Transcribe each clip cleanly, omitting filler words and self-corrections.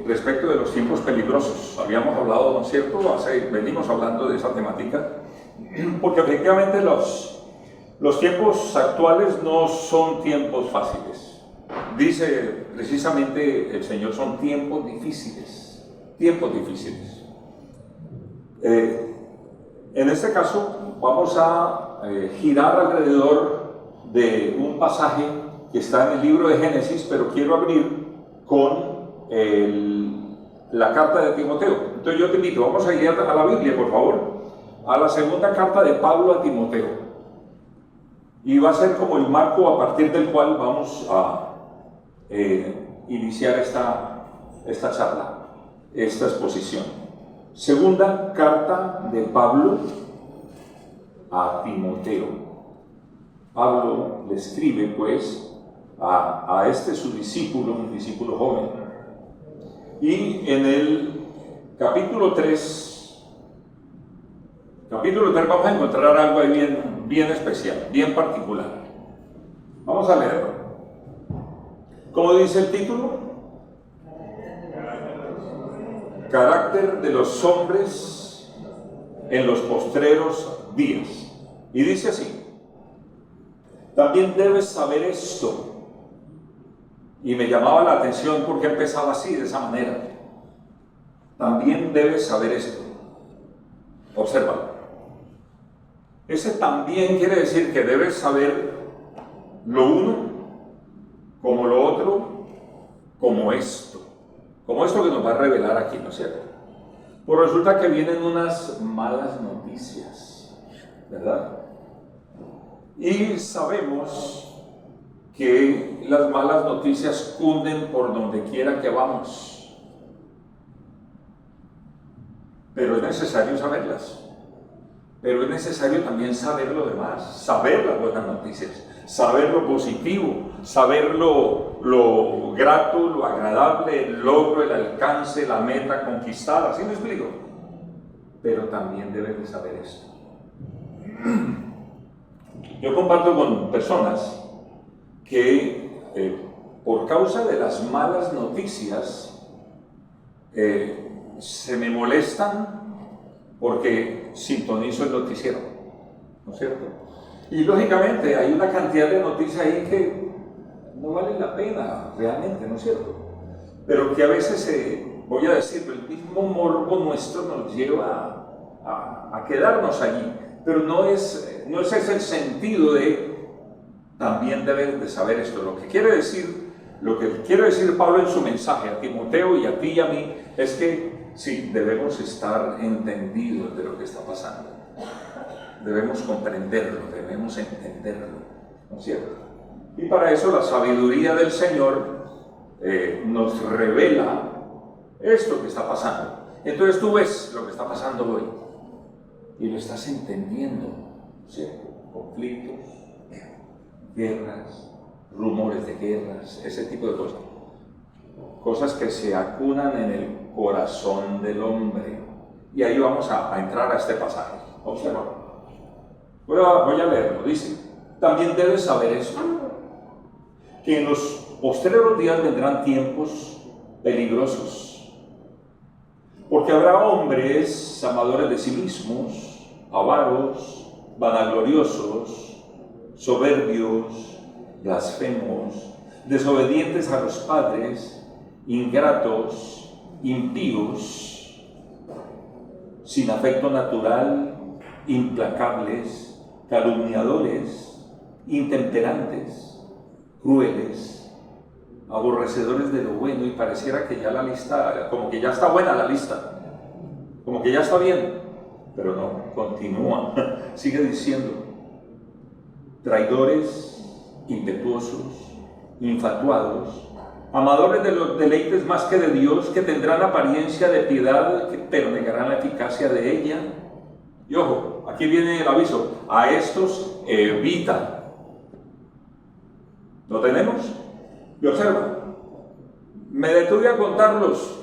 respecto de los tiempos peligrosos. Habíamos hablado, ¿no es cierto? Venimos hablando de esa temática, porque efectivamente los tiempos actuales no son tiempos fáciles. Dice precisamente el Señor, son tiempos difíciles, tiempos difíciles. En este caso vamos a girar alrededor de un pasaje que está en el libro de Génesis, pero quiero abrir con la carta de Timoteo. Entonces yo te invito, vamos a ir a la Biblia, por favor, a la segunda carta de Pablo a Timoteo. Y va a ser como el marco a partir del cual vamos a iniciar esta charla, esta exposición. Segunda carta de Pablo a Timoteo. Pablo le escribe pues a este su discípulo, un discípulo joven. Y en el capítulo 3 vamos a encontrar algo ahí bien especial, bien particular. Vamos a leerlo. ¿Cómo dice el título? Carácter de los hombres en los postreros días. Y dice así: también debes saber esto. Y me llamaba la atención porque empezaba así, de esa manera. También debes saber esto. Obsérvalo. Ese también quiere decir que debes saber lo uno, como lo otro, como esto. Como esto que nos va a revelar aquí, ¿no es cierto? Pues resulta que vienen unas malas noticias, ¿verdad? Y sabemos que las malas noticias cunden por donde quiera que vamos, pero es necesario saberlas, pero es necesario también saber lo demás, saber las buenas noticias, saber lo positivo, saber lo grato, lo agradable, el logro, el alcance, la meta conquistada, ¿sí me explico? Pero también debes de saber esto. Yo comparto con personas que por causa de las malas noticias se me molestan porque sintonizo el noticiero, ¿no es cierto? Y lógicamente hay una cantidad de noticias ahí que no valen la pena realmente, ¿no es cierto? Pero que a veces, voy a decirlo, el mismo morbo nuestro nos lleva a quedarnos allí, pero no es ese el sentido de también debes de saber esto. Lo que quiere decir Pablo en su mensaje a Timoteo y a ti y a mí es que sí, debemos estar entendidos de lo que está pasando. Debemos comprenderlo, debemos entenderlo, ¿no es cierto? Y para eso la sabiduría del Señor nos revela esto que está pasando. Entonces tú ves lo que está pasando hoy y lo estás entendiendo, ¿cierto? Conflictos, guerras, rumores de guerras, ese tipo de cosas. Cosas que se acunan en el corazón del hombre. Y ahí vamos a entrar a este pasaje. Observa. Voy a leerlo. Dice: también debes saber esto, que en los postreros días vendrán tiempos peligrosos, porque habrá hombres amadores de sí mismos, avaros, vanagloriosos, soberbios, blasfemos, desobedientes a los padres, ingratos, impíos, sin afecto natural, implacables, calumniadores, intemperantes, crueles, aborrecedores de lo bueno. Y pareciera que ya la lista, como que ya está buena la lista, como que ya está bien, pero no, continúa, sigue diciendo: traidores, impetuosos, infatuados, amadores de los deleites más que de Dios, que tendrán apariencia de piedad, pero negarán la eficacia de ella. Y ojo, aquí viene el aviso: a estos evita. ¿Lo tenemos? Y observa, me detuve a contar los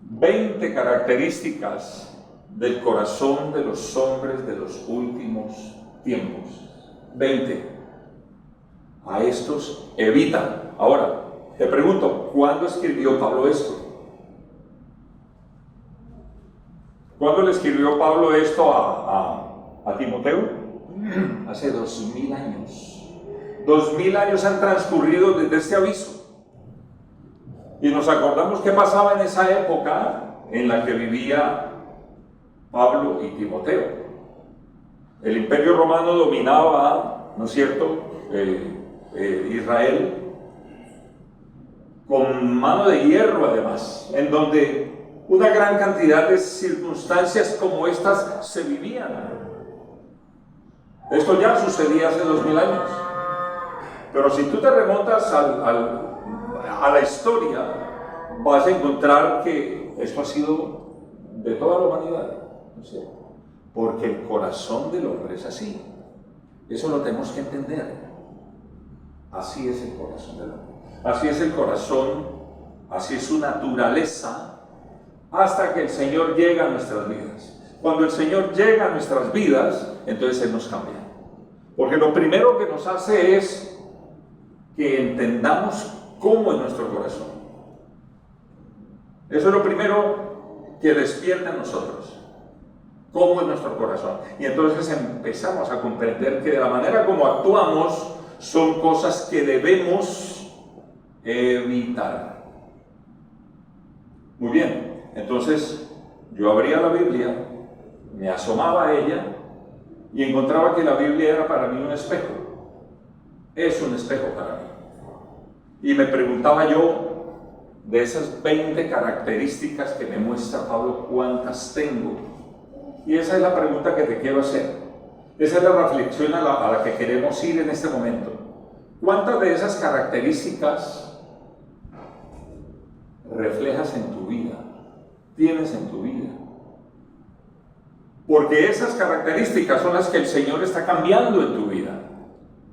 20 características del corazón de los hombres de los últimos tiempos. 20. A estos evita. Ahora, Te pregunto, ¿cuándo escribió Pablo esto? ¿Cuándo le escribió Pablo esto a Timoteo? Hace 2000 años. 2000 años han transcurrido desde este aviso. Y nos acordamos qué pasaba en esa época en la que vivía Pablo y Timoteo. El Imperio Romano dominaba, ¿no es cierto?, Israel, con mano de hierro además, en donde una gran cantidad de circunstancias como estas se vivían. Esto ya sucedía hace 2000 años. Pero si tú te remontas a la historia, vas a encontrar que esto ha sido de toda la humanidad, ¿no es cierto? Porque el corazón del hombre es así. Eso lo tenemos que entender. Así es el corazón del hombre. Así es el corazón, así es su naturaleza, hasta que el Señor llega a nuestras vidas. Cuando el Señor llega a nuestras vidas, entonces Él nos cambia. Porque lo primero que nos hace es que entendamos cómo es nuestro corazón. Eso es lo primero que despierta en nosotros. Cómo es nuestro corazón. Y entonces empezamos a comprender que de la manera como actuamos son cosas que debemos evitar. Muy bien, entonces yo abría la Biblia, me asomaba a ella y encontraba que la Biblia era para mí un espejo. Es un espejo para mí. Y me preguntaba yo, de esas 20 características que me muestra Pablo, ¿cuántas tengo? Y esa es la pregunta que te quiero hacer. Esa es la reflexión a la que queremos ir en este momento. ¿Cuántas de esas características reflejas en tu vida? ¿Tienes en tu vida? Porque esas características son las que el Señor está cambiando en tu vida.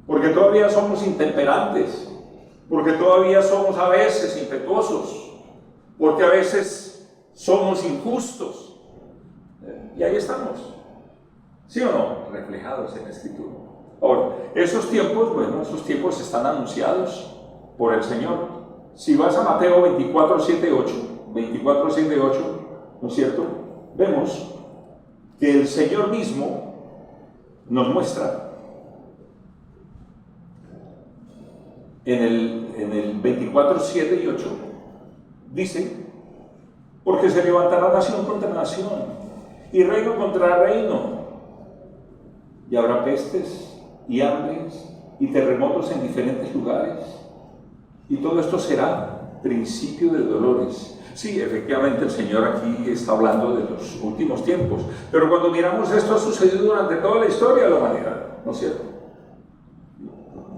Porque todavía somos intemperantes. Porque todavía somos a veces impetuosos. Porque a veces somos injustos. Y ahí estamos. ¿Sí o no? Reflejados en la Escritura. Ahora, esos tiempos están anunciados por el Señor. Si vas a Mateo 24, 7, 8, ¿no es cierto? Vemos que el Señor mismo nos muestra en el 24, 7 y 8, dice, porque se levantará nación contra nación y reino contra reino, y habrá pestes y hambres y terremotos en diferentes lugares, y todo esto será principio de dolores. Sí, efectivamente el Señor aquí está hablando de los últimos tiempos, pero cuando miramos esto ha sucedido durante toda la historia de la humanidad, ¿no es cierto?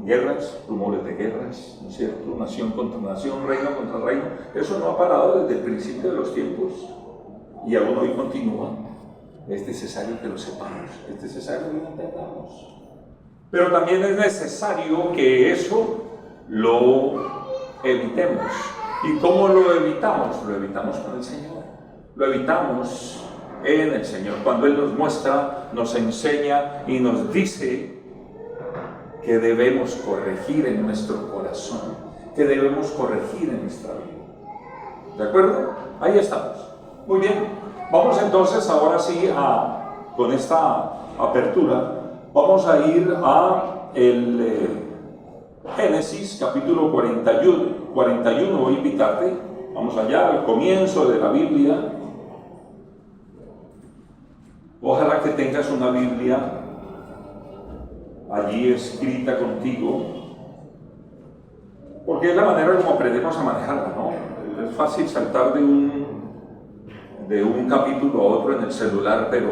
Guerras, rumores de guerras, ¿no es cierto? Nación contra nación, reino contra reino, eso no ha parado desde el principio de los tiempos y aún hoy continúa. Es necesario que lo sepamos, es necesario que lo entendamos. Pero también es necesario que eso lo evitemos. ¿Y cómo lo evitamos? Lo evitamos con el Señor. Lo evitamos en el Señor. Cuando Él nos muestra, nos enseña y nos dice que debemos corregir en nuestro corazón, que debemos corregir en nuestra vida. ¿De acuerdo? Ahí estamos. Muy bien. Vamos entonces ahora sí con esta apertura, vamos a ir a el Génesis capítulo 41. Voy a invitarte, vamos allá al comienzo de la Biblia. Ojalá que tengas una Biblia allí escrita contigo, porque es la manera como aprendemos a manejarla, ¿no? Es fácil saltar de un capítulo a otro en el celular, pero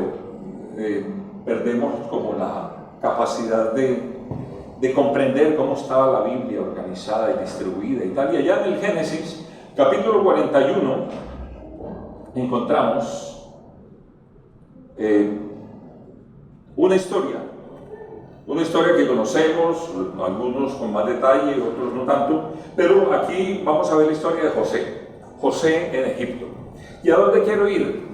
perdemos como la capacidad de comprender cómo estaba la Biblia organizada y distribuida y tal. Y allá en el Génesis, capítulo 41, encontramos una historia que conocemos, algunos con más detalle, otros no tanto, pero aquí vamos a ver la historia de José en Egipto. ¿Y a dónde quiero ir?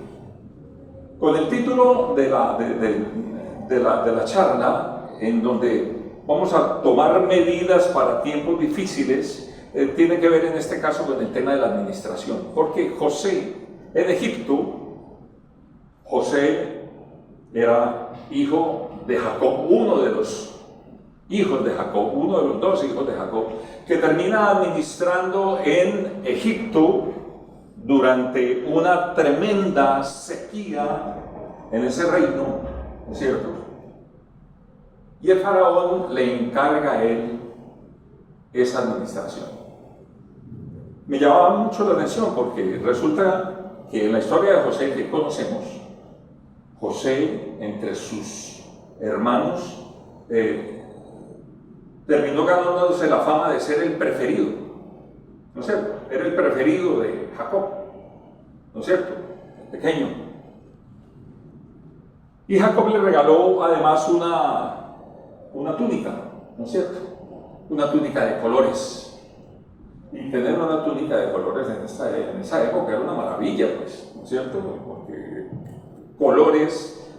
Con el título de la charla, en donde vamos a tomar medidas para tiempos difíciles, tiene que ver en este caso con el tema de la administración, porque José en Egipto, José era hijo de Jacob, uno de los hijos de Jacob, uno de los dos hijos de Jacob, que termina administrando en Egipto durante una tremenda sequía en ese reino, ¿no es cierto? Y el faraón le encarga a él esa administración. Me llamaba mucho la atención porque resulta que en la historia de José que conocemos, José entre sus hermanos terminó ganándose la fama de ser el preferido, ¿no es cierto? Era el preferido de Jacob, ¿no es cierto? El pequeño. Y Jacob le regaló además una túnica, ¿no es cierto? Una túnica de colores. Y tener una túnica de colores en esa época era una maravilla, pues, ¿no es cierto? Porque colores,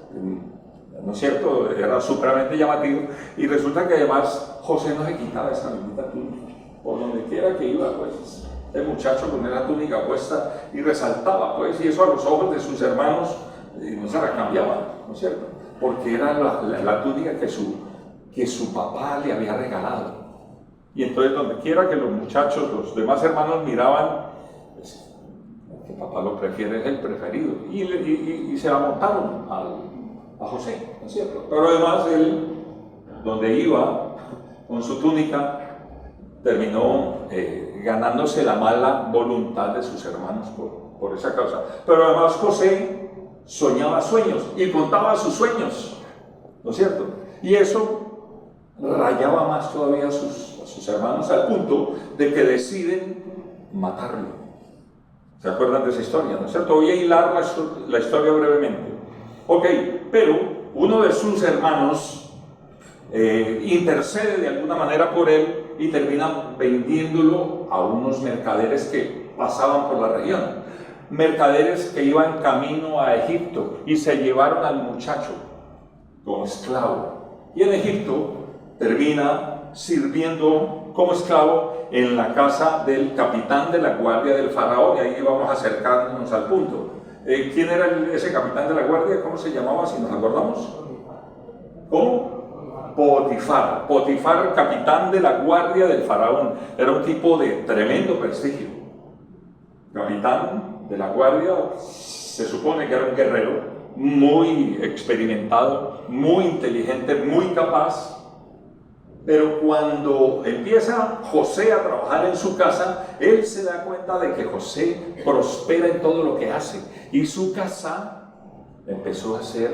¿no es cierto?, era supremamente llamativo. Y resulta que además José no se quitaba esa bendita túnica. Por donde quiera que iba, pues, el muchacho con esa túnica puesta y resaltaba, pues, y eso a los ojos de sus hermanos no se la cambiaban, ¿no es cierto? Porque era la túnica que su papá le había regalado. Y entonces donde quiera que los muchachos, los demás hermanos miraban, pues, que papá lo prefiere, es el preferido. Y se la montaron a José, ¿no es cierto? Pero además él, donde iba con su túnica, terminó ganándose la mala voluntad de sus hermanos por esa causa. Pero además José soñaba sueños y contaba sus sueños, ¿no es cierto? Y eso rayaba más todavía a sus hermanos al punto de que deciden matarlo. ¿Se acuerdan de esa historia? ¿No es cierto? Voy a hilar la historia brevemente. Ok, pero uno de sus hermanos intercede de alguna manera por él y termina vendiéndolo a unos mercaderes que pasaban por la región. Mercaderes que iban camino a Egipto y se llevaron al muchacho como esclavo. Y en Egipto termina sirviendo como esclavo en la casa del capitán de la guardia del faraón, y ahí vamos acercándonos al punto. ¿Quién era ese capitán de la guardia? ¿Cómo se llamaba, si nos acordamos? ¿Cómo? Potifar. Potifar, capitán de la guardia del faraón. Era un tipo de tremendo prestigio. Capitán de la guardia, se supone que era un guerrero muy experimentado, muy inteligente, muy capaz. Pero cuando empieza José a trabajar en su casa, él se da cuenta de que José prospera en todo lo que hace. Y su casa empezó a ser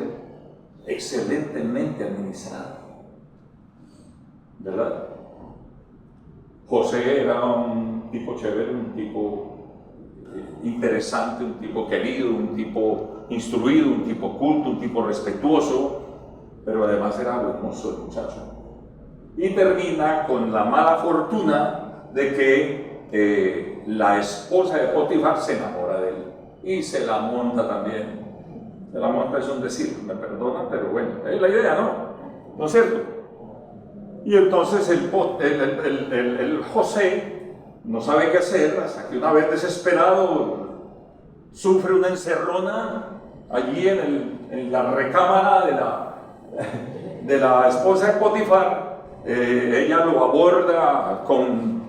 excelentemente administrada. ¿Verdad? José era un tipo chévere, un tipo interesante, un tipo querido, un tipo instruido, un tipo culto, un tipo respetuoso, pero además era buen mozo el muchacho. Y termina con la mala fortuna de que la esposa de Potifar se enamora de él y se la monta también. Se la monta es un decir, me perdonan, pero bueno, es la idea, ¿no? ¿No es cierto? Y entonces el José no sabe qué hacer hasta que una vez desesperado sufre una encerrona allí en la recámara de la esposa de Potifar. Ella lo aborda con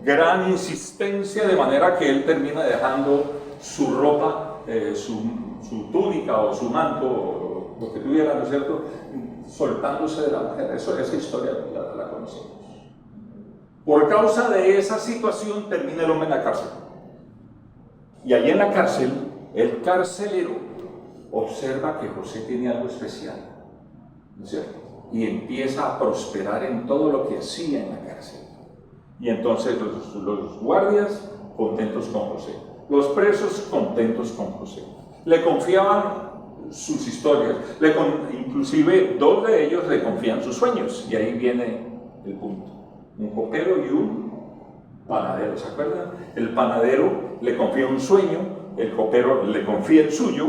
gran insistencia, de manera que él termina dejando su ropa, su túnica o su manto, o lo que tuviera, ¿no es cierto?, soltándose de la mujer. Esa historia la conocemos. Por causa de esa situación termina el hombre en la cárcel. Y allí en la cárcel, el carcelero observa que José tiene algo especial, ¿no es cierto?, y empieza a prosperar en todo lo que hacía en la cárcel. Y entonces los guardias contentos con José, los presos contentos con José. Le confiaban sus historias, inclusive dos de ellos le confían sus sueños, y ahí viene el punto. Un copero y un panadero, ¿se acuerdan? El panadero le confía un sueño, el copero le confía el suyo.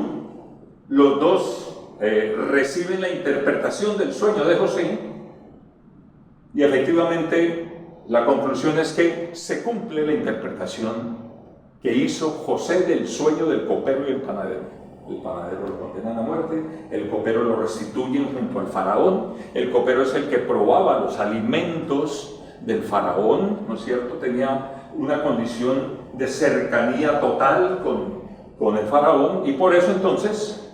Los dos reciben la interpretación del sueño de José, y efectivamente la conclusión es que se cumple la interpretación que hizo José del sueño del copero y el panadero. El panadero lo condenan a muerte, el copero lo restituyen junto al faraón. El copero es el que probaba los alimentos del faraón, ¿no es cierto? Tenía una condición de cercanía total con el faraón, y por eso entonces,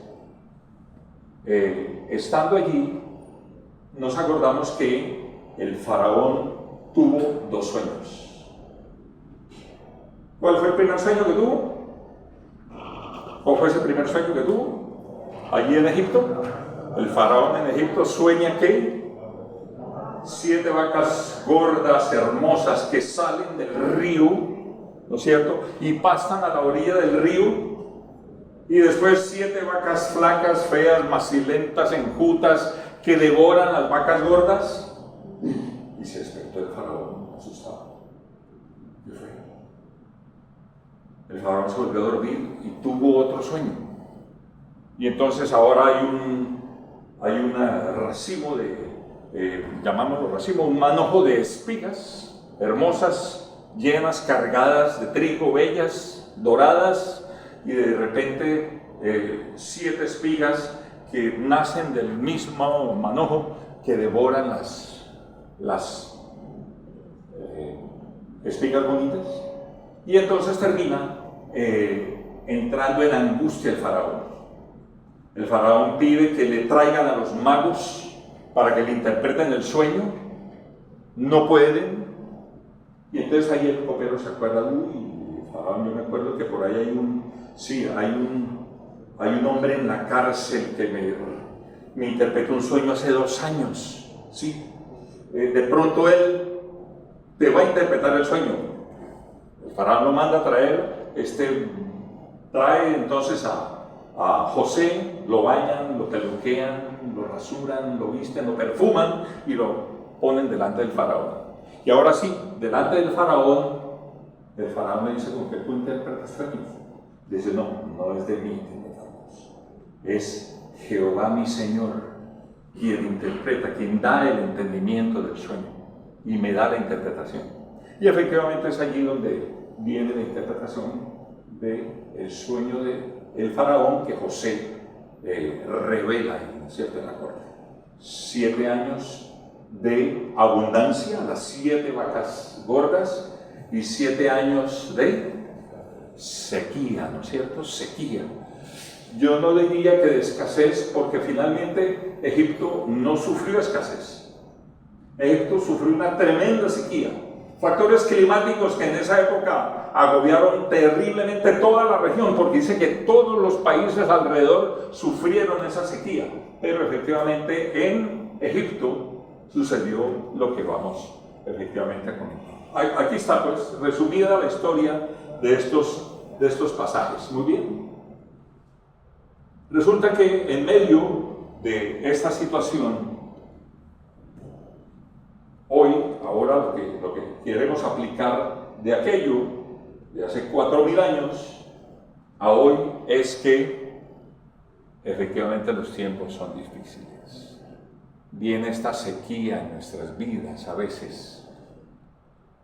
estando allí, nos acordamos que el faraón tuvo 2 sueños. ¿Cuál fue el primer sueño que tuvo? ¿Cuál fue ese primer sueño que tuvo? Allí en Egipto, el faraón en Egipto sueña que 7 vacas gordas, hermosas, que salen del río, ¿no es cierto? Y pasan a la orilla del río, y después 7 vacas flacas, feas, macilentas, enjutas, que devoran las vacas gordas. Y se despertó el faraón asustado. ¿Qué fue? El faraón se volvió a dormir y tuvo otro sueño. Y entonces ahora hay un racimo llamámoslo racimo, un manojo de espigas hermosas, llenas, cargadas de trigo, bellas, doradas, y de repente 7 espigas que nacen del mismo manojo, que devoran las espigas bonitas. Y entonces termina entrando en angustia el faraón. El faraón pide que le traigan a los magos para que le interpreten el sueño. No pueden. Y entonces ahí el copero se acuerda, faraón, yo me acuerdo que por ahí hay un hombre en la cárcel que me interpretó un sueño hace 2 años. Sí. De pronto él te va a interpretar el sueño. El faraón lo manda a traer, trae entonces a José, lo bañan, lo peluquean, lo rasuran, lo visten, lo perfuman y lo ponen delante del faraón. Y ahora sí, delante del faraón, el faraón le dice: ¿con qué tú interpretas sueños? Dice: no es de mí, es Jehová mi Señor quien interpreta, quien da el entendimiento del sueño y me da la interpretación. Y efectivamente es allí donde viene la interpretación del sueño del faraón que José revela, ¿no es cierto?, en la corte. 7 años de abundancia, las 7 vacas gordas, y 7 años de sequía, ¿no es cierto? Sequía. Yo no diría que de escasez, porque finalmente Egipto no sufrió escasez. Egipto sufrió una tremenda sequía. Factores climáticos que en esa época agobiaron terriblemente toda la región, porque dice que todos los países alrededor sufrieron esa sequía. Pero efectivamente en Egipto sucedió lo que vamos efectivamente a comentar. Aquí está, pues, resumida la historia de estos pasajes. Muy bien. Resulta que en medio de esta situación, hoy, ahora lo que queremos aplicar de aquello, de hace 4000 años, a hoy, es que efectivamente los tiempos son difíciles. Viene esta sequía en nuestras vidas a veces,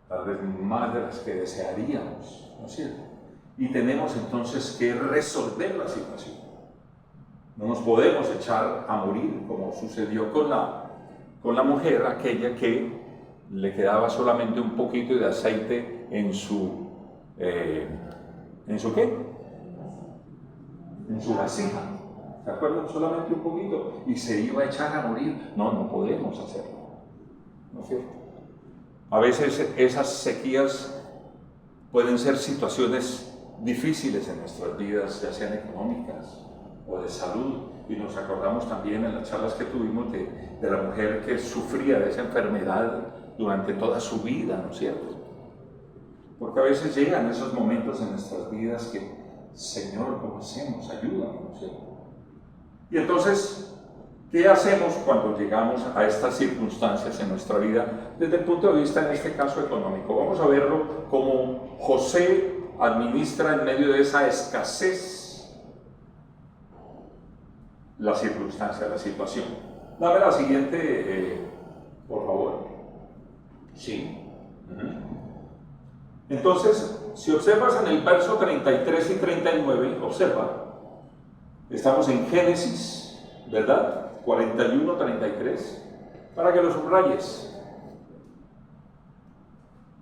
tal vez más de las que desearíamos, ¿no es cierto? Y tenemos entonces que resolver la situación. No nos podemos echar a morir, como sucedió con la mujer aquella que le quedaba solamente un poquito de aceite en su ¿qué? En su vasija. ¿Se acuerdan? Solamente un poquito. Y se iba a echar a morir. No podemos hacerlo. ¿No es cierto? A veces esas sequías pueden ser situaciones difíciles en nuestras vidas, ya sean económicas o de salud, y nos acordamos también en las charlas que tuvimos de la mujer que sufría de esa enfermedad durante toda su vida, ¿no es cierto? Porque a veces llegan esos momentos en nuestras vidas que, Señor, ¿cómo hacemos? Ayúdanos, ¿no es cierto? Y entonces, ¿qué hacemos cuando llegamos a estas circunstancias en nuestra vida desde el punto de vista, en este caso, económico? Vamos a verlo como José administra en medio de esa escasez la circunstancia, la situación. Dame la siguiente, por favor. Sí. Entonces, si observas en el verso 33 y 39, observa, estamos en Génesis, ¿verdad? 41, 33, para que lo subrayes.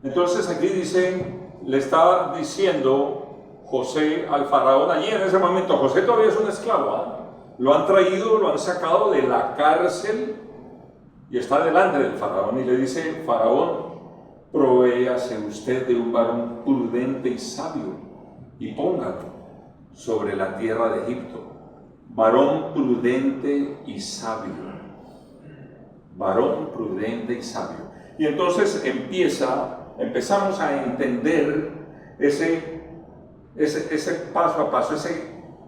Entonces aquí dice, le estaba diciendo José al faraón, allí en ese momento, José todavía es un esclavo, ¿eh? Lo han traído, lo han sacado de la cárcel y está delante del faraón y le dice, faraón, provéase usted de un varón prudente y sabio y póngalo sobre la tierra de Egipto. Varón prudente y sabio. Varón prudente y sabio. Y entonces empezamos a entender ese paso a paso,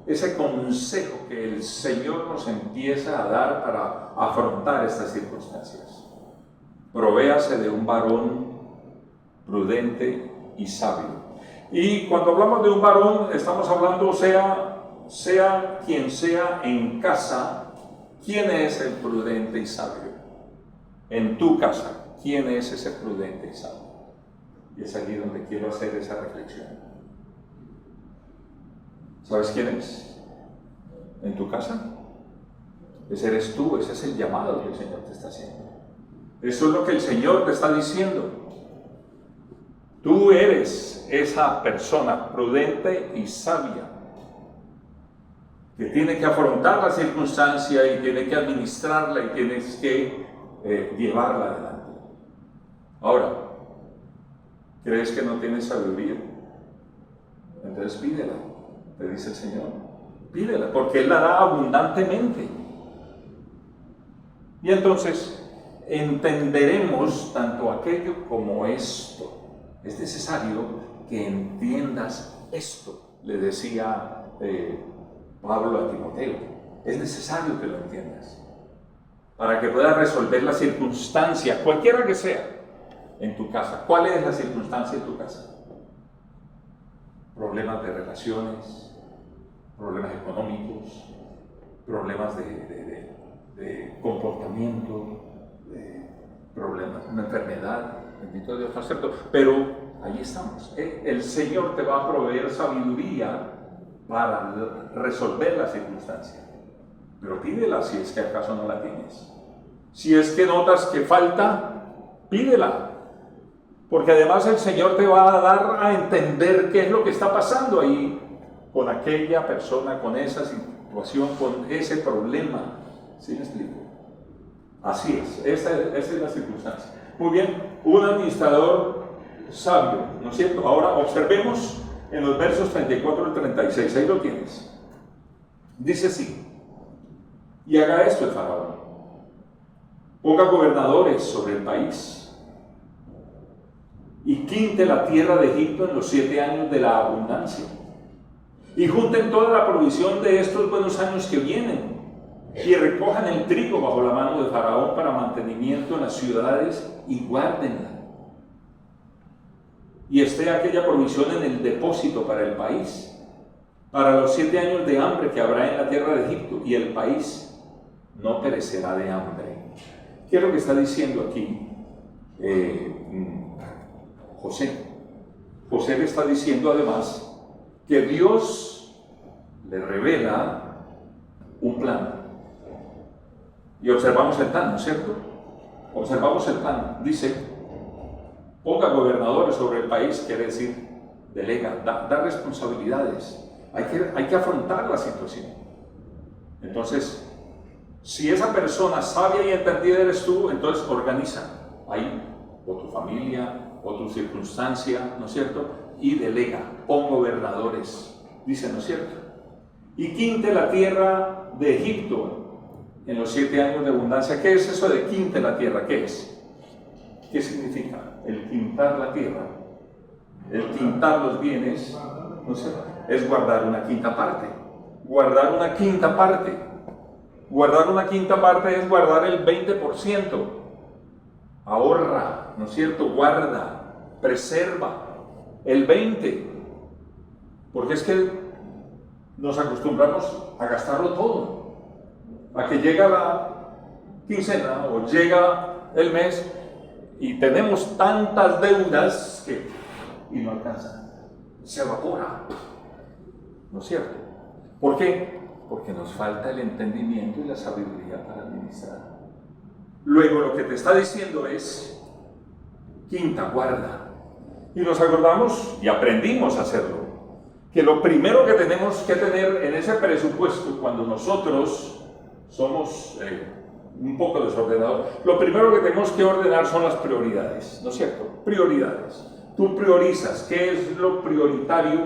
ese consejo que el Señor nos empieza a dar para afrontar estas circunstancias. Provéase de un varón prudente y sabio. Y cuando hablamos de un varón, estamos hablando, sea quien sea en casa, ¿quién es el prudente y sabio? En tu casa, ¿quién es ese prudente y sabio? Y es allí donde quiero hacer esa reflexión. ¿Sabes quién es? ¿En tu casa? Ese eres tú, ese es el llamado que el Señor te está haciendo. Eso es lo que el Señor te está diciendo. Tú eres esa persona prudente y sabia que tiene que afrontar la circunstancia y tiene que administrarla y tienes que llevarla adelante. Ahora, ¿crees que no tienes sabiduría? Entonces pídela, te dice el Señor. Pídela, porque Él la da abundantemente. Y entonces entenderemos tanto aquello como esto. Es necesario que entiendas esto, le decía Pablo a Timoteo. Es necesario que lo entiendas para que puedas resolver la circunstancia, cualquiera que sea, en tu casa. ¿Cuál es la circunstancia en tu casa? Problemas de relaciones, problemas económicos, problemas de comportamiento, problemas, una enfermedad, bendito Dios, ¿no es cierto? Pero ahí estamos. El Señor te va a proveer sabiduría para resolver la circunstancia. Pero pídela si es que acaso no la tienes. Si es que notas que falta, pídela. Porque además el Señor te va a dar a entender qué es lo que está pasando ahí con aquella persona, con esa situación, con ese problema. ¿Sí me explico? Así es, esa es la circunstancia. Muy bien, un administrador sabio, ¿no es cierto? Ahora observemos en los versos 34 y 36, ahí lo tienes. Dice así, y haga esto el faraón, ponga gobernadores sobre el país, y quinte la tierra de Egipto en los 7 años de la abundancia, y junten toda la provisión de estos buenos años que vienen, y recojan el trigo bajo la mano de Faraón para mantenimiento en las ciudades y guárdenla. Y esté aquella provisión en el depósito para el país, para los 7 años de hambre que habrá en la tierra de Egipto, y el país no perecerá de hambre. ¿Qué es lo que está diciendo aquí José? José le está diciendo además que Dios le revela un plan. Y observamos el plan, ¿no es cierto? Observamos el plan. Dice, ponga gobernadores sobre el país, quiere decir, delega, da responsabilidades. Hay que afrontar la situación. Entonces, si esa persona sabia y entendida eres tú, entonces organiza ahí, o tu familia, o tu circunstancia, ¿no es cierto? Y delega, pon gobernadores, dice, ¿no es cierto? Y quinte la tierra de Egipto en los 7 años de abundancia. ¿Qué es eso de quinte la tierra? ¿Qué es? ¿Qué significa? El quintar la tierra, el quintar los bienes, no sé, es guardar una quinta parte. Guardar una quinta parte. Guardar una quinta parte es guardar el 20%. Ahorra, ¿no es cierto? Guarda, preserva el 20%. Porque es que nos acostumbramos a gastarlo todo. A que llega la quincena o llega el mes y tenemos tantas deudas y no alcanza, se evapora, ¿no es cierto? ¿Por qué? Porque nos falta el entendimiento y la sabiduría para administrar. Luego lo que te está diciendo es, quinta, guarda. Y nos acordamos y aprendimos a hacerlo, que lo primero que tenemos que tener en ese presupuesto cuando nosotros somos un poco desordenados, lo primero que tenemos que ordenar son las prioridades, ¿no es cierto? Prioridades. Tú priorizas qué es lo prioritario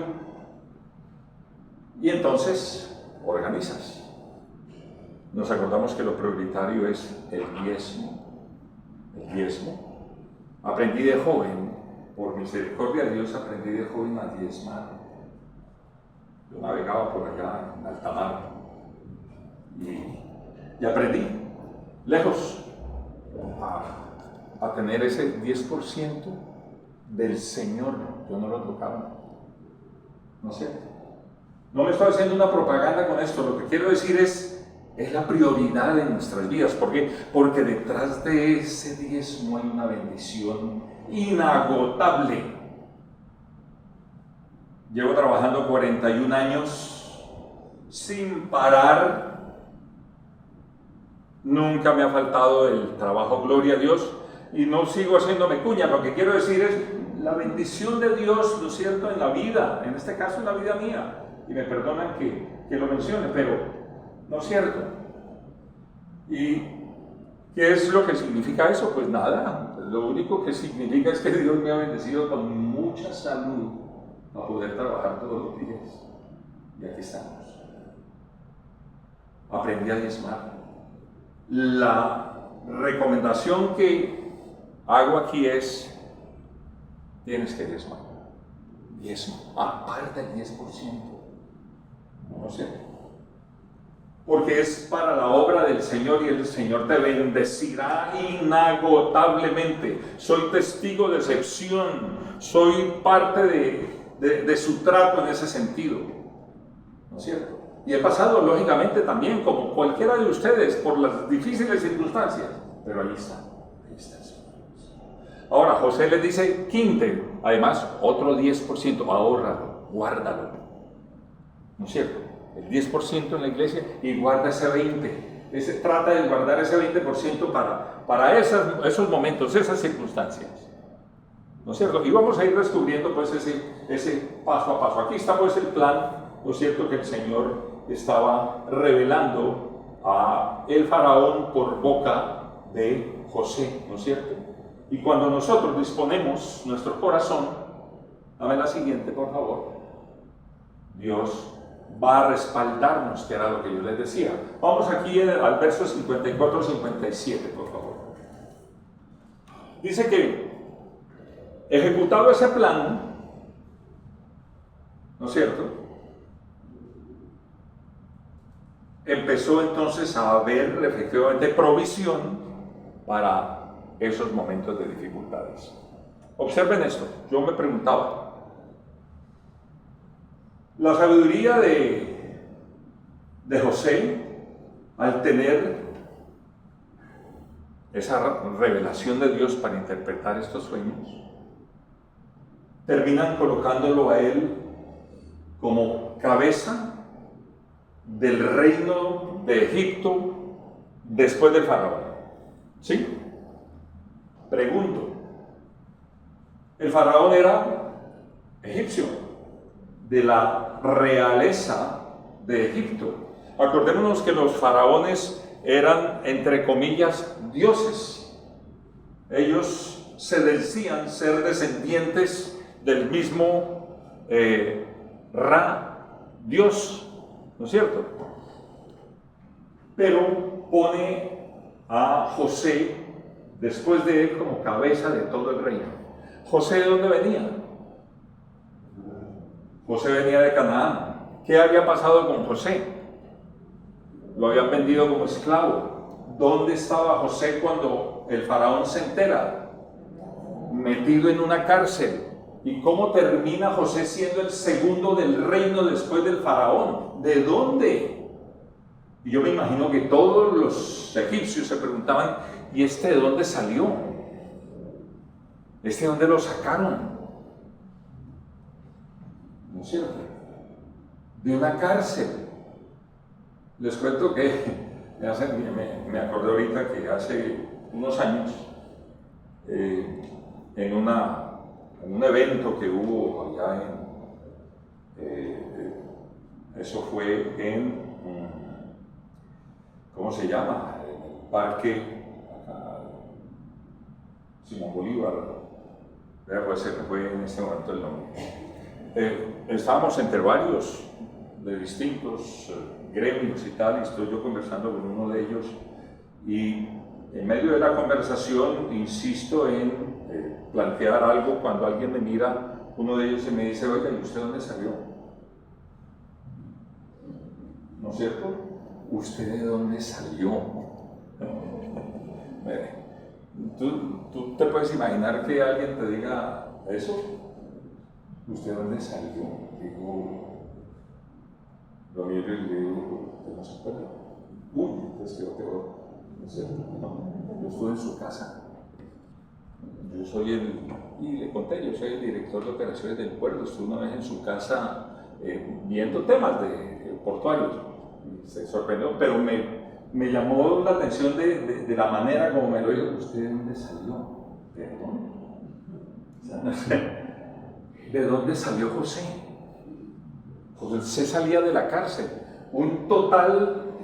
y entonces organizas. Nos acordamos que lo prioritario es el diezmo. El diezmo. Aprendí de joven, por misericordia de Dios, aprendí de joven a diezmar. Yo navegaba por allá en alta mar y aprendí, lejos, a tener ese 10% del Señor. Yo no lo tocaba. ¿No sé? No me estoy haciendo una propaganda con esto. Lo que quiero decir es la prioridad en nuestras vidas. ¿Por qué? Porque detrás de ese diezmo hay una bendición inagotable. Llevo trabajando 41 años sin parar. Nunca me ha faltado el trabajo, gloria a Dios, y no sigo haciéndome cuña. Lo que quiero decir es la bendición de Dios, ¿no es cierto?, en la vida, en este caso en la vida mía. Y me perdonan que lo mencione, pero no es cierto. ¿Y qué es lo que significa eso? Pues nada, lo único que significa es que Dios me ha bendecido con mucha salud para poder trabajar todos los días. Y aquí estamos. Aprendí a diezmar. La recomendación que hago aquí es, tienes que diezmar. Diezmo, aparta el 10%. No sé. Porque es para la obra del Señor y el Señor te bendecirá inagotablemente. Soy testigo de excepción, soy parte de su trato en ese sentido. ¿No es cierto? Y he pasado, lógicamente, también, como cualquiera de ustedes, por las difíciles circunstancias. Pero ahí está, ahí está. Ahora, José les dice, quinte, además, otro 10%, ahórralo, guárdalo. ¿No es cierto? El 10% en la iglesia y guarda ese 20%. Trata de guardar ese 20% para esos momentos, esas circunstancias. ¿No es cierto? Y vamos a ir descubriendo pues ese paso a paso. Aquí está pues el plan, ¿no es cierto?, que el Señor estaba revelando a el faraón por boca de José, ¿no es cierto? Y cuando nosotros disponemos nuestro corazón, dame la siguiente por favor, Dios va a respaldarnos, que era lo que yo les decía. Vamos aquí al verso 54-57, por favor. Dice que, ejecutado ese plan, ¿no es cierto?, empezó entonces a haber efectivamente provisión para esos momentos de dificultades. Observen esto, yo me preguntaba, la sabiduría de José, al tener esa revelación de Dios para interpretar estos sueños, terminan colocándolo a él como cabeza del reino de Egipto después del faraón. ¿Sí? Pregunto, el faraón era egipcio, de la realeza de Egipto. Acordémonos que los faraones eran, entre comillas, dioses. Ellos se decían ser descendientes del mismo Ra, Dios, ¿no es cierto? Pero pone a José después de él como cabeza de todo el reino. ¿José de dónde venía? José venía de Canaán. ¿Qué había pasado con José? Lo habían vendido como esclavo. ¿Dónde estaba José cuando el faraón se entera? Metido en una cárcel. ¿Y cómo termina José siendo el segundo del reino después del faraón? ¿De dónde? Y yo me imagino que todos los egipcios se preguntaban, ¿y este de dónde salió? ¿Este dónde lo sacaron? ¿No es cierto? De una cárcel. Les cuento que me acordé ahorita que hace unos años, en un evento que hubo allá eso fue en, ¿cómo se llama? En el parque Simón Bolívar, pues se me fue en este momento el nombre. Estábamos entre varios de distintos gremios y tal, y estoy yo conversando con uno de ellos, y en medio de la conversación insisto en plantear algo. Cuando alguien me mira, uno de ellos se me dice: oiga, ¿y usted dónde salió? ¿No es cierto? ¿Usted de dónde salió? ¿Tú te puedes imaginar que alguien te diga eso? ¿Usted dónde salió? Digo, lo miro y le digo: ¿te no se acuerda? Uy, entonces yo te voy. ¿No es cierto? No, yo estuve en su casa. Yo soy y le conté, yo soy el director de operaciones del puerto. Estuve una vez en su casa viendo temas portuarios. Se sorprendió, pero me llamó la atención de la manera como me lo dijo. ¿Usted de dónde salió? ¿Perdón? O sea, no sé. ¿De dónde salió José? José salía de la cárcel, un total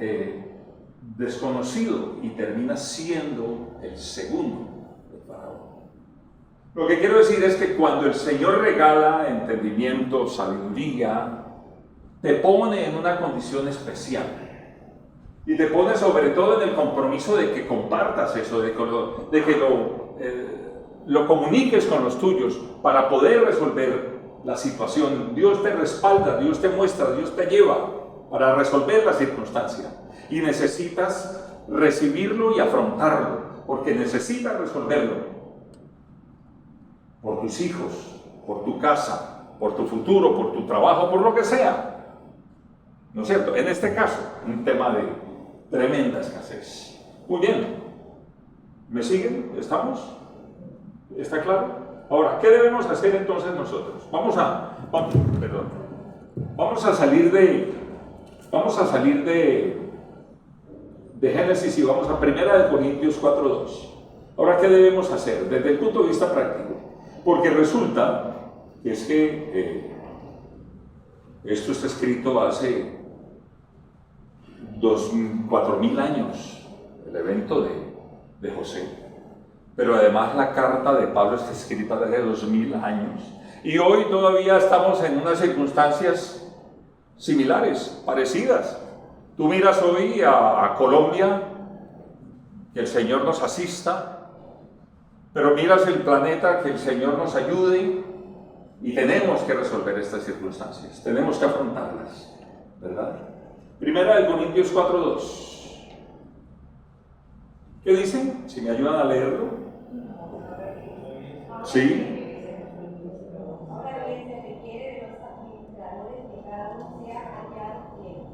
desconocido, y termina siendo el segundo de Faraón. Lo que quiero decir es que cuando el Señor regala entendimiento, sabiduría, te pone en una condición especial. Y te pone sobre todo en el compromiso de que compartas eso, de que lo comuniques con los tuyos para poder resolver la situación. Dios te respalda, Dios te muestra, Dios te lleva para resolver la circunstancia. Y necesitas recibirlo y afrontarlo, porque necesitas resolverlo. Por tus hijos, por tu casa, por tu futuro, por tu trabajo, por lo que sea. ¿No es cierto? En este caso, un tema de tremenda escasez. Muy bien. ¿Me siguen? ¿Estamos? ¿Está claro? Ahora, ¿qué debemos hacer entonces nosotros? Vamos a salir de Génesis y vamos a 1 Corintios 4:2. Ahora, ¿qué debemos hacer desde el punto de vista práctico? Porque resulta que es que esto está escrito hace 4.000 años, el evento de José. Pero además la carta de Pablo está escrita desde 2.000 años. Y hoy todavía estamos en unas circunstancias similares, parecidas. Tú miras hoy a Colombia, que el Señor nos asista, pero miras el planeta, que el Señor nos ayude, y tenemos que resolver estas circunstancias, tenemos que afrontarlas, ¿verdad? 1 Corintios 4:2. ¿Qué dicen? Si me ayudan a leerlo. ¿Sí?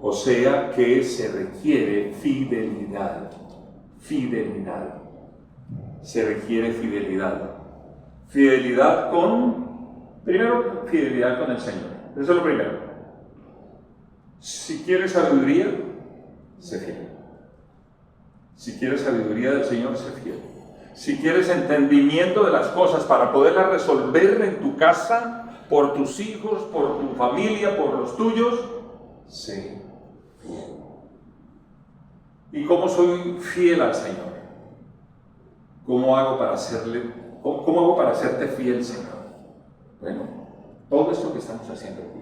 O sea que se requiere fidelidad. Fidelidad. Se requiere fidelidad. Fidelidad primero, fidelidad con el Señor. Eso es lo primero. Si quieres sabiduría, sé fiel. Si quieres sabiduría del Señor, sé fiel. Si quieres entendimiento de las cosas para poderlas resolver en tu casa, por tus hijos, por tu familia, por los tuyos, sé fiel. ¿Y cómo soy fiel al Señor? ¿Cómo hago para hacerte fiel, Señor? Bueno, todo esto que estamos haciendo aquí,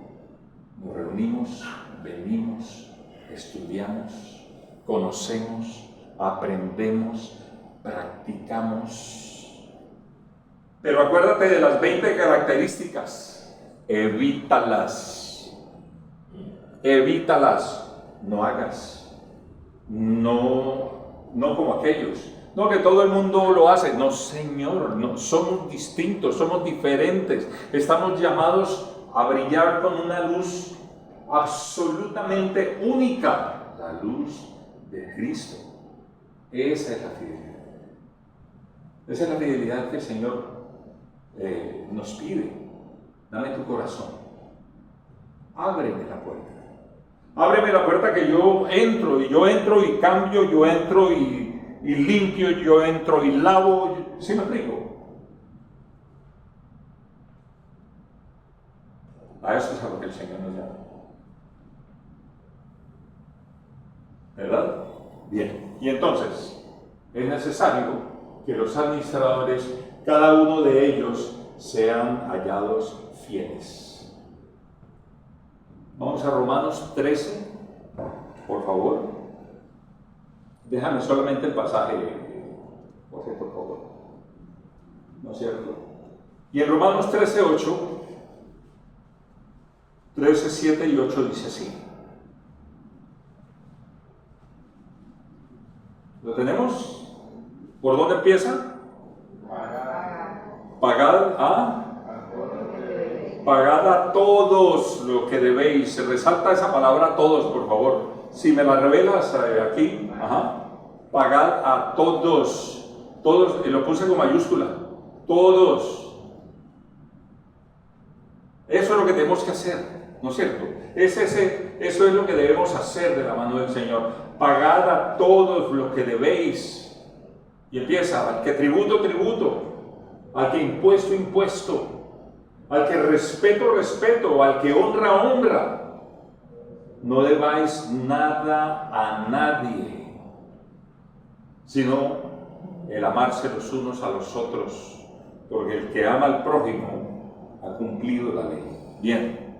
nos reunimos, venimos, estudiamos, conocemos, aprendemos, practicamos. Pero acuérdate de las 20 características, evítalas, no hagas, no como aquellos. No, que todo el mundo lo hace. No, Señor, no, somos distintos, somos diferentes. Estamos llamados a brillar con una luz absolutamente única, la luz de Cristo. Esa es la fidelidad. Esa es la fidelidad que el Señor nos pide, dame tu corazón, ábreme la puerta. Ábreme la puerta que yo entro y cambio, yo entro y limpio, yo entro y lavo. ¿Sí me explico? A eso es a lo que el Señor nos llama. ¿Verdad? Bien. Y entonces, es necesario que los administradores, cada uno de ellos, sean hallados fieles. Vamos a Romanos 13, por favor. Déjame solamente el pasaje, José, por favor. ¿No es cierto? Y en Romanos 13, 8, 13, 7 y 8 dice así. ¿Lo tenemos? ¿Por dónde empieza? Pagad a todos lo que debéis. Se resalta esa palabra todos, por favor. Si me la revelas aquí, pagad a todos. Todos, y lo puse con mayúscula. Todos. Eso es lo que tenemos que hacer, ¿no es cierto? Eso es lo que debemos hacer de la mano del Señor. Pagad a todos lo que debéis. Y empieza, al que tributo, tributo. Al que impuesto, impuesto. Al que respeto, respeto. Al que honra, honra. No debáis nada a nadie, sino el amarse los unos a los otros, porque el que ama al prójimo ha cumplido la ley. Bien.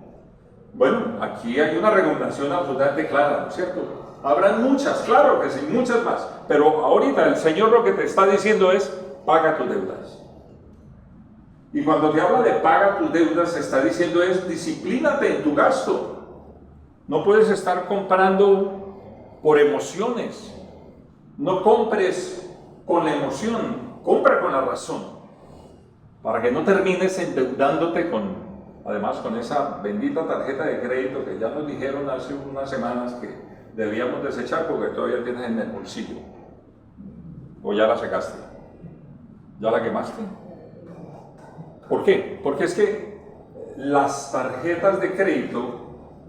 Bueno, aquí hay una regulación absolutamente clara, ¿no es cierto? Habrán muchas, claro que sí, muchas más. Pero ahorita el Señor lo que te está diciendo es, paga tus deudas. Y cuando te habla de paga tus deudas, se está diciendo es, disciplínate en tu gasto. No puedes estar comprando por emociones. No compres con la emoción, compra con la razón. Para que no termines endeudándote además con esa bendita tarjeta de crédito que ya nos dijeron hace unas semanas que debíamos desechar porque todavía tienes en el bolsillo. ¿O ya la sacaste? ¿Ya la quemaste? ¿Por qué? Porque es que las tarjetas de crédito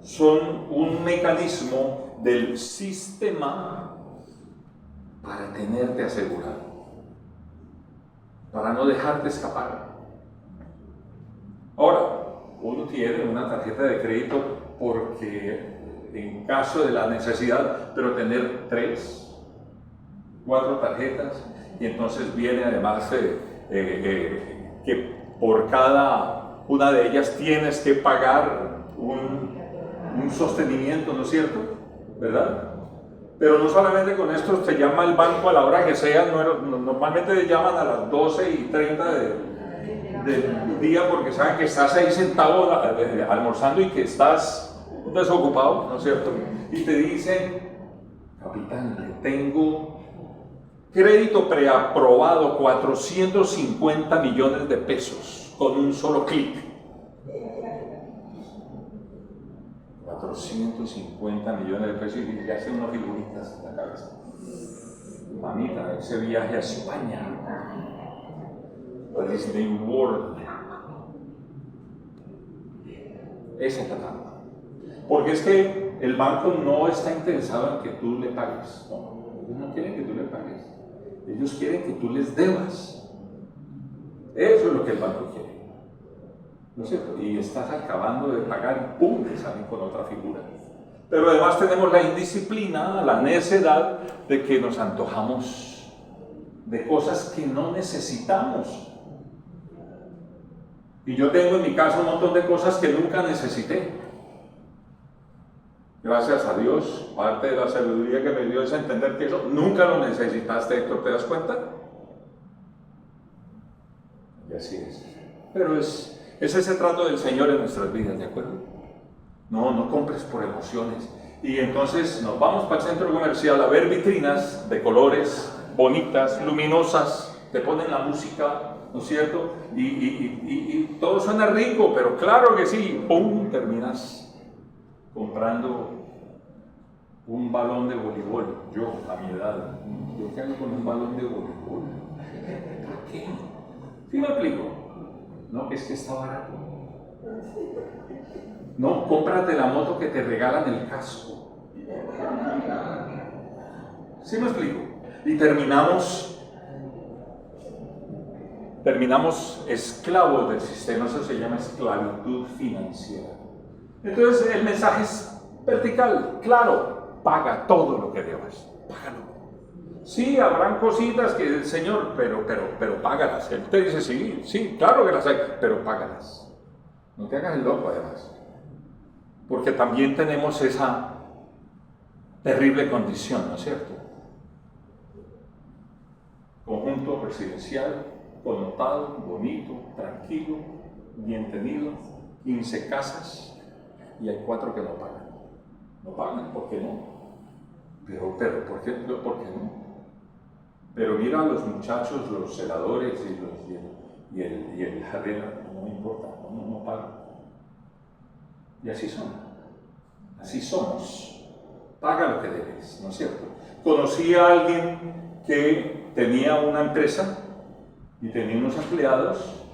son un mecanismo del sistema para tenerte asegurado, para no dejarte escapar. Ahora, uno tiene una tarjeta de crédito porque en caso de la necesidad, pero tener 3, 4 tarjetas, y entonces viene además que por cada una de ellas tienes que pagar un sostenimiento, ¿no es cierto? ¿Verdad? Pero no solamente con esto, te llama el banco a la hora que sea, normalmente te llaman a las 12:30 del día porque saben que estás ahí sentado almorzando y que estás desocupado, ¿no es cierto? Y te dicen, capitán, le tengo crédito preaprobado, 450 millones de pesos con un solo clic. 450 millones de pesos y le hacen unas figuritas en la cabeza. Mamita, ese viaje a España, a Disney World. Esa es la trampa. Porque es que el banco no está interesado en que tú le pagues. No, ellos no quieren que tú le pagues. Ellos quieren que tú les debas. Eso es lo que el banco quiere. ¿No es cierto? Y estás acabando de pagar y ¡pum! Te salen con otra figura. Pero además tenemos la indisciplina, la necedad de que nos antojamos de cosas que no necesitamos. Y yo tengo en mi casa un montón de cosas que nunca necesité. Gracias a Dios, parte de la sabiduría que me dio es entender que eso nunca lo necesitaste, Héctor, ¿te das cuenta? Y así es. Pero es ese trato del Señor en nuestras vidas, ¿de acuerdo? No compres por emociones. Y entonces nos vamos para el centro comercial a ver vitrinas de colores bonitas, luminosas, te ponen la música, ¿no es cierto? Y todo suena rico, pero claro que sí, ¡pum! Terminas comprando un balón de voleibol. Yo, a mi edad, ¿yo qué hago con un balón de voleibol? ¿Por qué? ¿Sí me explico? No, que es que está barato. No, cómprate la moto que te regalan el casco. ¿Sí me explico? Y terminamos esclavos del sistema, eso se llama esclavitud financiera. Entonces el mensaje es vertical, claro, paga todo lo que debas, págalo. Sí, habrán cositas que el Señor, pero págalas. Él te dice, sí, claro que las hay, pero págalas. No te hagas el loco además. Porque también tenemos esa terrible condición, ¿no es cierto? Conjunto residencial, connotado, bonito, tranquilo, bien tenido, 15 casas y hay 4 que no pagan. No pagan, ¿por qué no? Pero ¿por qué no? Pero mira a los muchachos, los celadores y el jardín, no importa, no pagan. Y así son, así somos. Paga lo que debes, ¿no es cierto? Conocí a alguien que tenía una empresa y tenía unos empleados,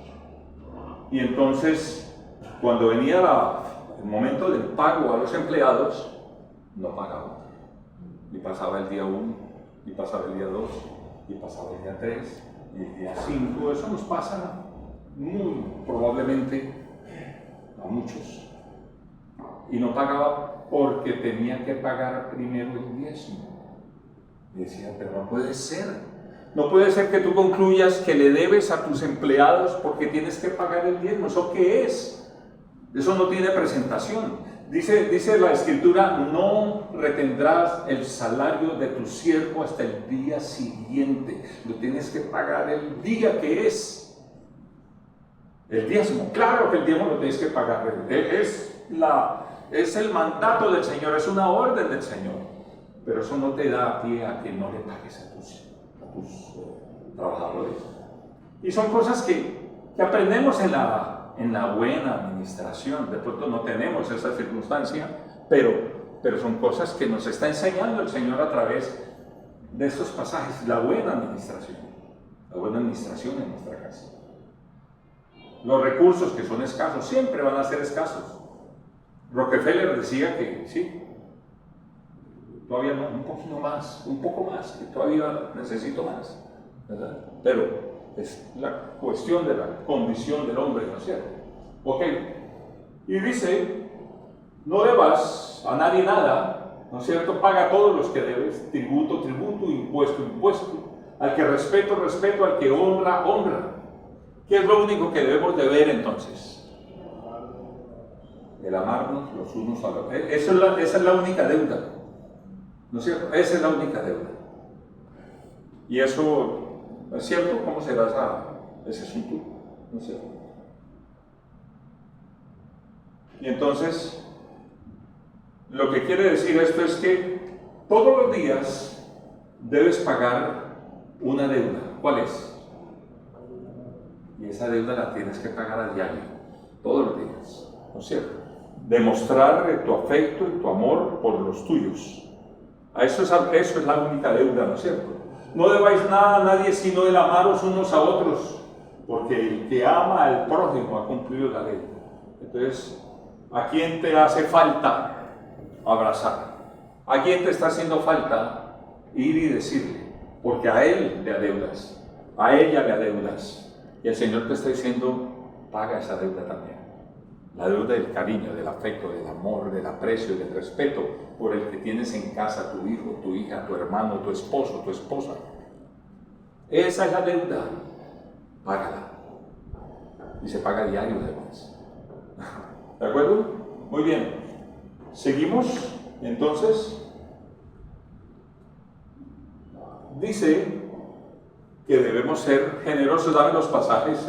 y entonces cuando venía el momento del pago a los empleados, no pagaban. Y pasaba el día 1, y pasaba el día 2, y pasaba el día 3, y el día 5. Eso nos pasa muy probablemente a muchos. Y no pagaba porque tenía que pagar primero el diezmo. Y decía, pero no puede ser. No puede ser que tú concluyas que le debes a tus empleados porque tienes que pagar el diezmo. ¿Eso qué es? Eso no tiene presentación. Dice la Escritura, no retendrás el salario de tu siervo hasta el día siguiente. Lo tienes que pagar el día que es. El diezmo. Claro que el diezmo lo tienes que pagar. Es el mandato del Señor, es una orden del Señor. Pero eso no te da pie a que no le pagues a tus trabajadores. Y son cosas que aprendemos en la buena administración. De pronto no tenemos esa circunstancia, pero son cosas que nos está enseñando el Señor a través de estos pasajes. La buena administración en nuestra casa. Los recursos que son escasos siempre van a ser escasos. Rockefeller decía que sí, todavía no, un poco más, que todavía necesito más, ¿verdad? Pero es la cuestión de la condición del hombre, ¿no es cierto? Ok, y dice, no debas a nadie nada, ¿no es cierto? Paga todos los que debes, tributo, impuesto, al que respeto, al que honra. ¿Qué es lo único que debemos de ver entonces? El amarnos los unos a los otros. Esa es la única deuda, ¿no es cierto? Esa es la única deuda. Y eso, ¿no es cierto? ¿Cómo será ese asunto? ¿No es cierto? Y entonces, lo que quiere decir esto es que todos los días debes pagar una deuda. ¿Cuál es? Y esa deuda la tienes que pagar a diario, todos los días, ¿no es cierto? Demostrar tu afecto y tu amor por los tuyos. Eso es la única deuda, ¿no es cierto? No debáis nada a nadie sino el amaros unos a otros, porque el que ama al prójimo ha cumplido la ley. Entonces, ¿a quién te hace falta abrazar? ¿A quién te está haciendo falta ir y decirle? Porque a él le adeudas, a ella le adeudas. Y el Señor te está diciendo, paga esa deuda también. La deuda del cariño, del afecto, del amor, del aprecio, del respeto por el que tienes en casa, tu hijo, tu hija, tu hermano, tu esposo, tu esposa. Esa es la deuda. Págala. Y se paga diario además. ¿De acuerdo? Muy bien. Seguimos. Entonces, dice que debemos ser generosos. Dame los pasajes,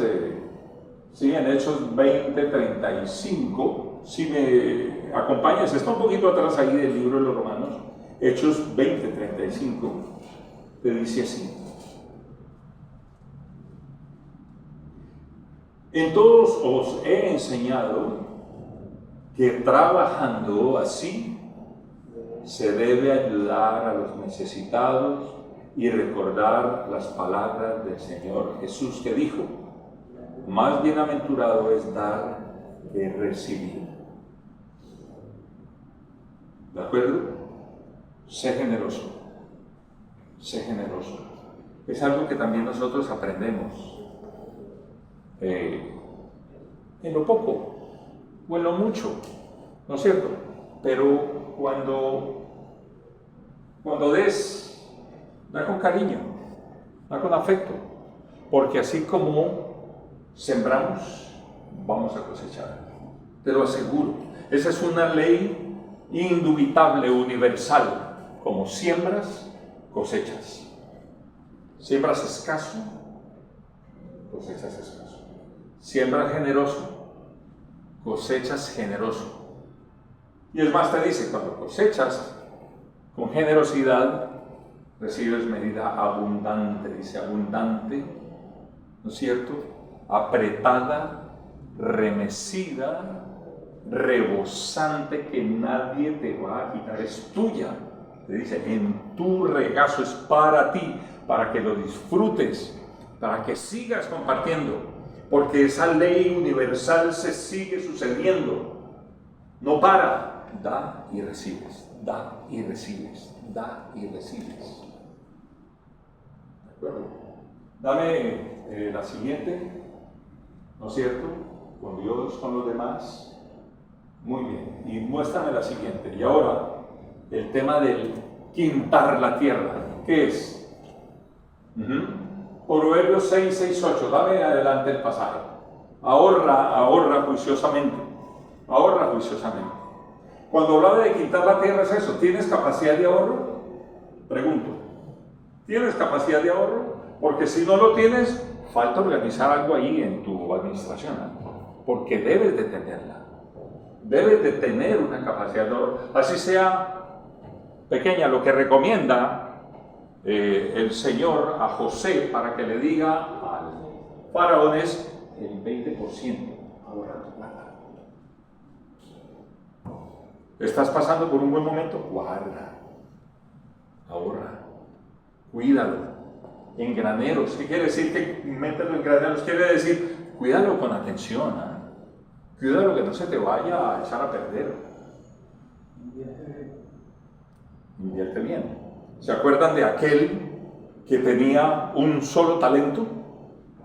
sí, en Hechos 20:35. Si me acompañas, está un poquito atrás ahí del libro de los Romanos. Hechos 20:35, te dice así: en todos os he enseñado que trabajando así se debe ayudar a los necesitados y recordar las palabras del Señor Jesús que dijo: más bienaventurado es dar que recibir. ¿De acuerdo? Sé generoso. Sé generoso. Es algo que también nosotros aprendemos. En lo poco o en lo mucho, ¿no es cierto? Pero cuando des, da con cariño, da con afecto, porque así como sembramos, vamos a cosechar. Te lo aseguro. Esa es una ley indubitable, universal. Como siembras, cosechas. Siembras escaso, cosechas escaso. Siembras generoso, cosechas generoso. Y es más, te dice, cuando cosechas con generosidad, recibes medida abundante, dice abundante, ¿no es cierto? Apretada, remecida, rebosante, que nadie te va a quitar, es tuya. Te dice, en tu regazo, es para ti, para que lo disfrutes, para que sigas compartiendo, porque esa ley universal se sigue sucediendo, no para, da y recibes, da y recibes, da y recibes. ¿De acuerdo? Dame la siguiente, ¿no es cierto? Con Dios, con los demás. Muy bien, y muéstrame la siguiente. Y ahora, el tema del quintar la tierra. ¿Qué es? Proverbios 6, 6, 8. Dame adelante el pasaje. Ahorra juiciosamente. Ahorra juiciosamente. Cuando hablaba de quitar la tierra es eso. ¿Tienes capacidad de ahorro? Pregunto. ¿Tienes capacidad de ahorro? Porque si no lo tienes, falta organizar algo ahí en tu administración, ¿no? Porque debes de tenerla. Debes de tener una capacidad de ahorro. Así sea pequeña, lo que recomienda el Señor a José para que le diga al faraón es el 20% ahorra tu plata. ¿Estás pasando por un buen momento? Guarda, ahorra, cuídalo, en graneros. ¿Qué quiere decir que mételo en graneros? Quiere decir, cuídalo con atención, ¿eh? Cuídalo que no se te vaya a echar a perder. Invierte bien. ¿Se acuerdan de aquel que tenía un solo talento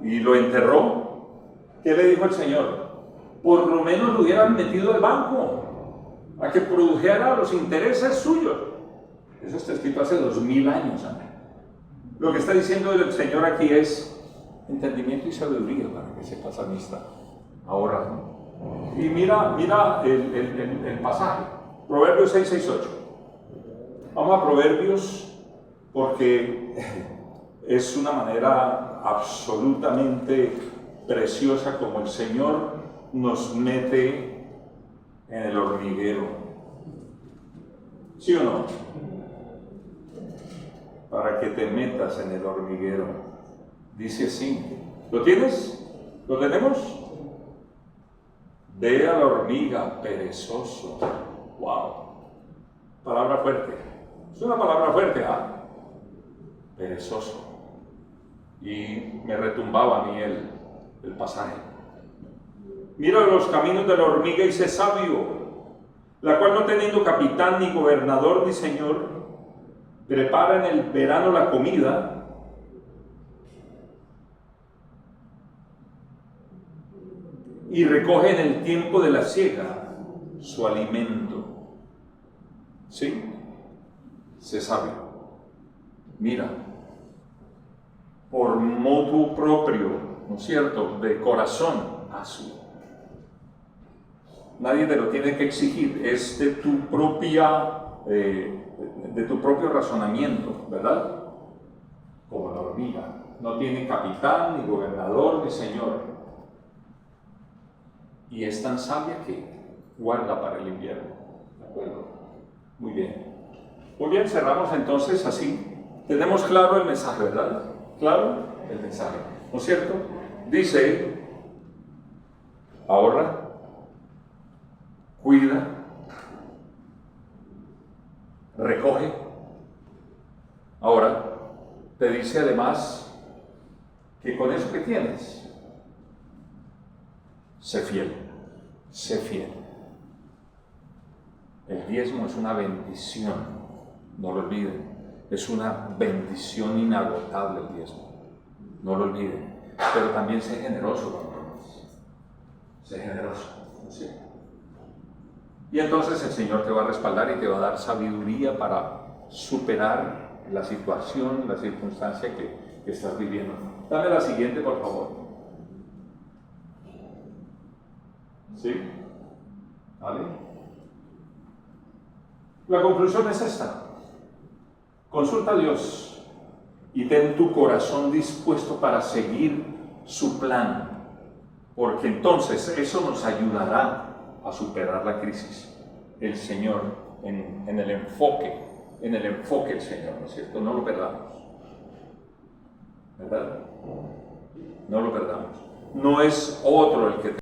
y lo enterró? ¿Qué le dijo el Señor? Por lo menos lo hubieran metido al banco a que produjera los intereses suyos. Eso está escrito hace 2000 años. Lo que está diciendo el Señor aquí es entendimiento y sabiduría para que sepas amistad. Ahorra, ¿no? Y mira el pasaje. Proverbios 6, 6, 8. Vamos a Proverbios porque es una manera absolutamente preciosa como el Señor nos mete en el hormiguero. ¿Sí o no? Para que te metas en el hormiguero. Dice así. ¿Lo tienes? ¿Lo tenemos? Ve a la hormiga, perezoso. ¡Wow! Palabra fuerte. Es una palabra fuerte, ¿ah? Perezoso. Y me retumbaba a mí el pasaje. Mira los caminos de la hormiga y sé sabio, la cual no teniendo capitán, ni gobernador, ni señor, prepara en el verano la comida, y recoge en el tiempo de la siega su alimento. ¿Sí? Sé sabio. Mira, por motu propio, ¿no es cierto?, de corazón, hazlo. Nadie te lo tiene que exigir, es de tu propio razonamiento, ¿verdad? Como la hormiga, no tiene capitán, ni gobernador, ni señor. Y es tan sabia que guarda para el invierno. ¿De acuerdo? Muy bien. Muy bien, cerramos entonces así. Tenemos claro el mensaje, ¿verdad? Claro el mensaje, ¿no es cierto? Dice, ahorra, cuida, recoge. Ahora, te dice además que con eso que tienes, Sé fiel, sé fiel. El diezmo es una bendición, no lo olviden. Es una bendición inagotable el diezmo, no lo olviden. Pero también sé generoso con los demás. Sé generoso, ¿sí? Y entonces el Señor te va a respaldar y te va a dar sabiduría para superar la situación, la circunstancia que estás viviendo. Dame la siguiente, por favor. ¿Sí? ¿Vale? La conclusión es esta. Consulta a Dios y ten tu corazón dispuesto para seguir su plan, porque entonces eso nos ayudará a superar la crisis. El Señor, en el enfoque del Señor, ¿no es cierto? No lo perdamos, ¿verdad? No lo perdamos. No es otro el que